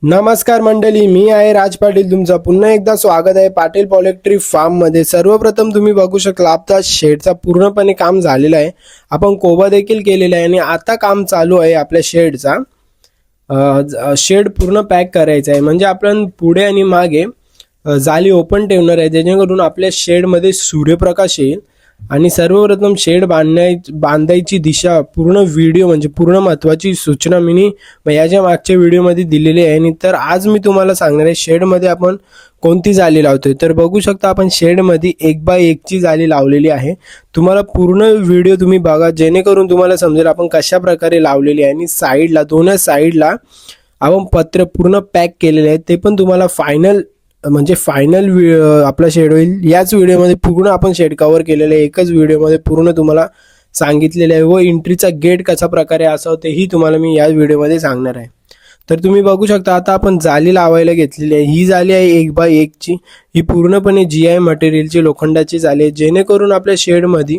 नमस्कार मंडळी, मी आहे राज पाटील. तुमचं पुन्हा एकदा स्वागत आहे पाटील पोल्ट्री फार्म मध्ये. सर्वप्रथम तुम्ही बघू शकला आपला शेडचा पूर्णपणे काम झालेलं आहे. आपण कोबा देखील केलेला आहे आणि आता काम चालू आहे आपल्या शेडचा. शेड पूर्ण पॅक करायचा आहे, म्हणजे आपण पुढे आणि मागे जाली ओपन ठेवणार आहे, जेणेकरून आपल्या शेडमध्ये सूर्यप्रकाश येईल. आणि सर्वप्रथम शेड बांधायची दिशा पूर्ण व्हिडिओ म्हणजे पूर्ण महत्त्वाची सूचना मी याच्या मागच्या व्हिडिओमध्ये दिलेली आहे. आणि तर आज मी तुम्हाला सांगणार आहे शेडमध्ये आपण कोणती जाली लावतोय. तर बघू शकता आपण शेडमध्ये 1x1 ची जाली लावलेली आहे. तुम्हाला पूर्ण व्हिडिओ तुम्ही बघा, जेणेकरून तुम्हाला समजेल आपण कशा प्रकारे लावलेली आहे. आणि साईडला दोन्ही साईडला आपण पत्र पूर्ण पॅक केलेले आहे, ते पण तुम्हाला फायनल आपला शेड होईल. याच व्हिडिओमध्ये पूर्ण आपण शेड कव्हर केलेलं आहे, एकच व्हिडिओमध्ये पूर्ण तुम्हाला सांगितलेलं आहे. व एंट्रीचा गेट कशा प्रकारे असावं तेही तुम्हाला मी या व्हिडिओमध्ये सांगणार आहे. तर तुम्ही बघू शकता आता आपण जाली लावायला घेतलेली आहे. ही जाली आहे 1x1 ची. ही पूर्णपणे GI मटेरियलची लोखंडाची जाली आहे, जेणेकरून आपल्या शेडमध्ये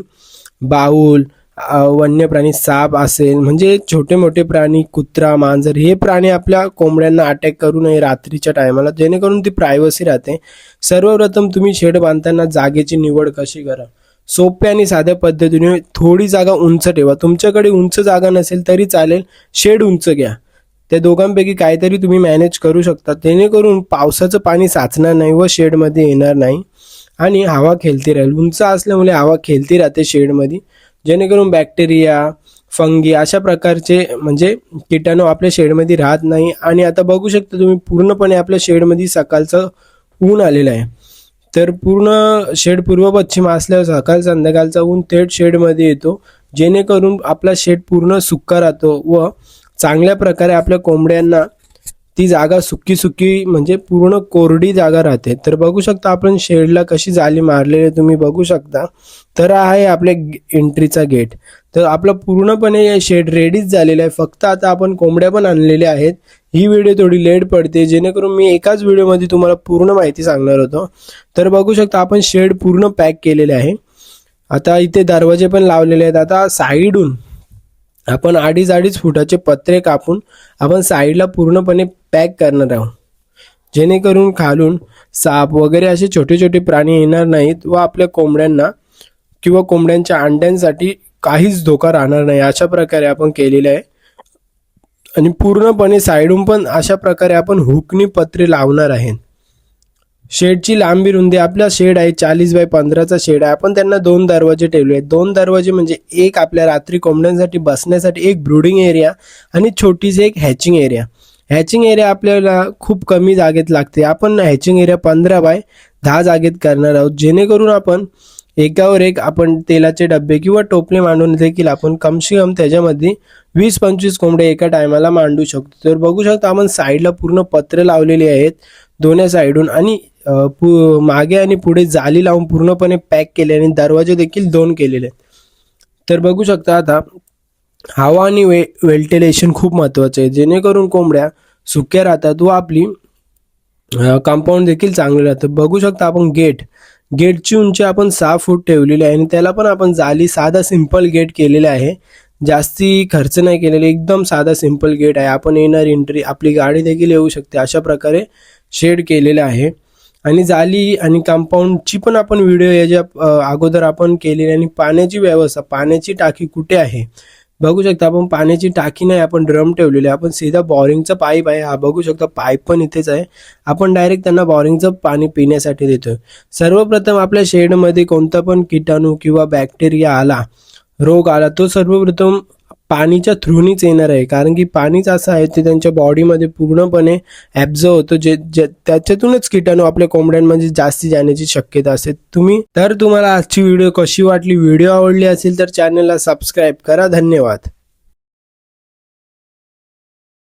बाऊल, वन्य प्राणी, साप असेल, म्हणजे छोटे मोठे प्राणी, कुत्रा, मांजर, हे प्राणी आपल्या कोंबड्यांना अटॅक करू नये रात्रीच्या टायमाला, जेणेकरून ती प्रायव्हसी राहते. सर्वप्रथम तुम्ही शेड बांधताना जागेची निवड कशी करा. सोप्या आणि साध्या पद्धतीने थोडी जागा उंच ठेवा. तुमच्याकडे उंच जागा नसेल तरी चालेल, शेड उंच घ्या. त्या दोघांपैकी काहीतरी तुम्ही मॅनेज करू शकता, जेणेकरून पावसाचं पाणी साचणार नाही व शेडमध्ये येणार नाही आणि हवा खेळती राहील. उंच असल्यामुळे हवा खेळती राहते शेडमध्ये, जेणेकरून बॅक्टेरिया, फंगी अशा प्रकारचे म्हणजे कीटाणू आपल्या शेडमध्ये राहत नाही. आणि आता बघू शकता तुम्ही पूर्णपणे आपल्या शेडमध्ये सकाळचं ऊन आलेलं आहे. तर पूर्ण शेड पूर्व पश्चिम असल्यावर सकाळ संध्याकाळचा ऊन थेट शेडमध्ये येतो, जेणेकरून आपला शेड पूर्ण सुक्का राहतो व चांगल्या प्रकारे आपल्या कोंबड्यांना ती जागा सुकी म्हणजे पूर्ण कोरडी जागा राहते. तर बघू शकता आपण शेडला कशी जाली मारलेली तुम्ही बघू शकता. तर आहे आपल्या एंट्रीचा गेट. तर आपलं पूर्णपणे शेड रेडीच झालेलं आहे, फक्त आता आपण कोंबड्या पण आणलेल्या आहेत. ही व्हिडिओ थोडी लेट पडते, जेणेकरून मी एकाच व्हिडिओमध्ये तुम्हाला पूर्ण माहिती सांगणार होतो. तर बघू शकता आपण शेड पूर्ण पॅक केलेले आहे. आता इथे दरवाजे पण लावलेले आहेत. आता साईडून आपण 2.5 फुटाचे पत्रे कापून आपण साईडला पूर्णपणे पॅक करणार आहोत, जेणेकरून खालून साप वगैरे असे छोटे छोटे प्राणी येणार नाहीत व आपल्या कोंबड्यांना किंवा कोंबड्यांच्या अंड्यांसाठी काहीच धोका राहणार नाही. अशा प्रकारे आपण केलेले आहे. आणि पूर्णपणे साईडून पण अशा प्रकारे आपण हुकनी पत्रे लावणार आहेत. शेडची लांबी रुंदी आपला शेड आहे 40x15चा शेड आहे. आपण त्यांना 2 दरवाजे ठेवले आहेत. 2 दरवाजे म्हणजे एक आपल्या रात्री कोंबड्यांसाठी बसण्यासाठी एक ब्रूडिंग एरिया आणि छोटीशी एक हॅचिंग एरिया. हॅचिंग एरिया आपल्याला खूप कमी जागेत लागते. आपण हॅचिंग एरिया 15x10 जागेत करणार आहोत, जेणेकरून आपण एकावर एक आपण तेलाचे डबे किंवा टोपले मांडून देखील आपण कमसे कम त्याच्यामध्ये 20-25 कोंबडे एका टायमाला मांडू शकतो. तर बघू शकता आपण साईडला पूर्ण पत्रे लावलेले आहेत दोन्ही साईडून, आणि मागे आणि पुढे जाली लावून पूर्णपणे पॅक केले आणि दरवाजे देखील 2 केलेले. तर बघू शकता आता हवा आणि व्हेंटिलेशन खूप महत्त्वाचं आहे, जेणेकरून कोंबड्या सुक्या राहतात व आपली कंपाऊंड देखील चांगलं राहतं. बघू शकता आपण गेटची उंची आपण 6 फूट ठेवलेली आहे आणि त्याला पण आपण जाली साधा सिंपल गेट केलेला आहे. जास्ती खर्च नाही केलेले, एकदम साधा सिंपल गेट आहे. आपण येणार एंट्री आपली गाडी देखील येऊ शकते, अशा प्रकारे शेड केलेलं आहे. आणि जाली आणि कंपाऊंडची पण आपण व्हिडिओ याच्या अगोदर आपण केलेली. आणि पाण्याची व्यवस्था, पाण्याची टाकी कुठे आहे बघू शकता आपण. पाण्याची टाकी नाही, आपण ड्रम ठेवलेले, आपण सीधा बॉरिंगचा पाईप आहे. हा बघू शकता पाईप पण इथेच आहे. आपण डायरेक्ट त्यांना बॉरिंगचं पाणी पिण्यासाठी देतोय. सर्वप्रथम आपल्या शेडमध्ये कोणता पण कीटाणू किंवा बॅक्टेरिया आला, रोग आला, तो सर्वप्रथम पाणीच्या थ्रूनीच येणार आहे, कारण की पाणीच असं आहे ते त्यांच्या बॉडीमध्ये पूर्णपणे ॲब्झॉर्ब होतो, त्याच्यातूनच कीटाणू आपल्या कोंबड्यांमध्ये जास्ती जाण्याची शक्यता असते. तुम्हाला आजची व्हिडिओ कशी वाटली, व्हिडिओ आवडली असेल तर चॅनलला सबस्क्राईब करा. धन्यवाद.